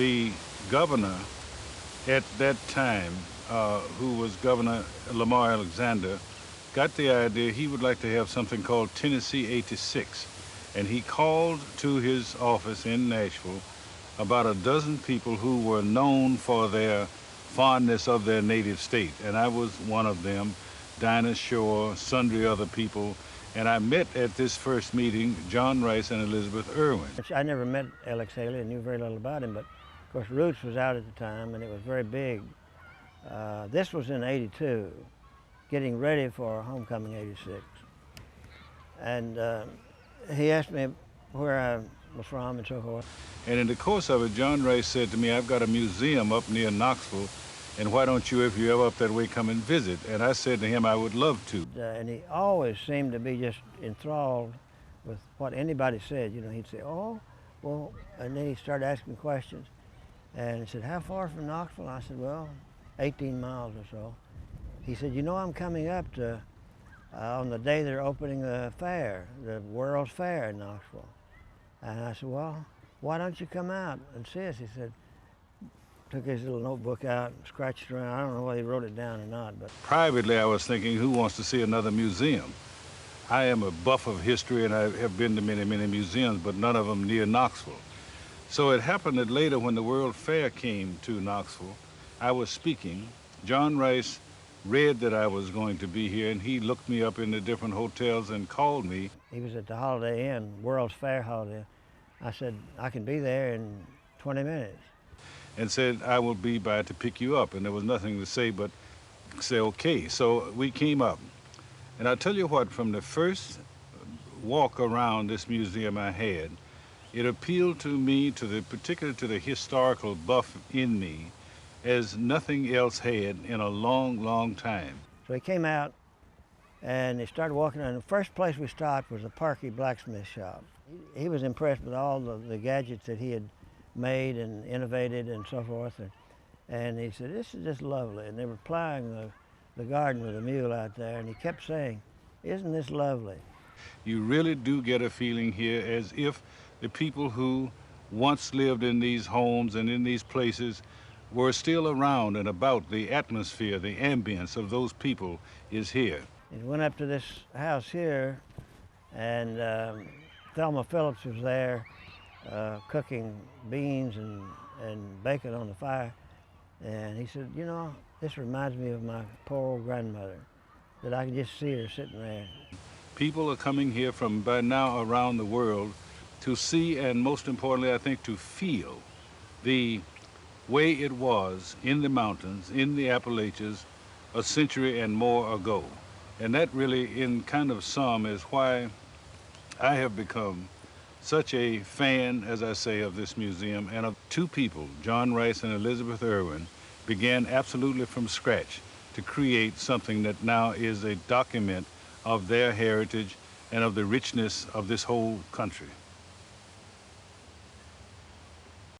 The governor at that time, who was Governor Lamar Alexander, got the idea he would like to have something called Tennessee 86. And he called to his office in Nashville about a dozen people who were known for their fondness of their native state. And I was one of them, Dinah Shore, sundry other people. And I met at this first meeting John Rice and Elizabeth Irwin. I never met Alex Haley and knew very little about him, but of course Roots was out at the time and it was very big. This was in '82, getting ready for Homecoming '86. And he asked me where I was from and so forth. And in the course of it, John Rice said to me, I've got a museum up near Knoxville, and why don't you, if you're ever up that way, come and visit? And I said to him, I would love to. And he always seemed to be just enthralled with what anybody said. You know, he'd say, oh, well, and then he started asking questions. And he said, how far from Knoxville? I said, well, 18 miles or so. He said, you know, I'm coming up to, on the day they're opening the fair, the World's Fair in Knoxville. And I said, well, why don't you come out and see us? He said, took his little notebook out, scratched around. I don't know whether he wrote it down or not. But privately, I was thinking, who wants to see another museum? I am a buff of history, and I have been to many, many museums, but none of them near Knoxville. So it happened that later, when the World Fair came to Knoxville, I was speaking. John Rice read that I was going to be here, and he looked me up in the different hotels and called me. He was at the Holiday Inn, World's Fair Holiday. I said, I can be there in 20 minutes. And said, I will be by to pick you up. And there was nothing to say but say, okay. So we came up. And I'll tell you what, from the first walk around this museum I had, it appealed to me, particularly to the historical buff in me, as nothing else had in a long, long time. So he came out and he started walking around. The first place we stopped was a Parky blacksmith shop. He was impressed with all the gadgets that he had made and innovated and so forth. And he said, this is just lovely. And they were plowing the garden with a mule out there, and he kept saying, isn't this lovely? You really do get a feeling here as if the people who once lived in these homes and in these places were still around and about. The atmosphere, the ambience of those people is here. He went up to this house here, and Thelma Phillips was there cooking beans and bacon on the fire. And he said, you know, this reminds me of my poor old grandmother, that I can just see her sitting there. People are coming here from by now around the world to see, and most importantly, I think, to feel the way it was in the mountains, in the Appalachians, a century and more ago. And that really, in kind of sum, is why I have become such a fan, as I say, of this museum, and of two people, John Rice and Elizabeth Irwin, began absolutely from scratch to create something that now is a document of their heritage and of the richness of this whole country.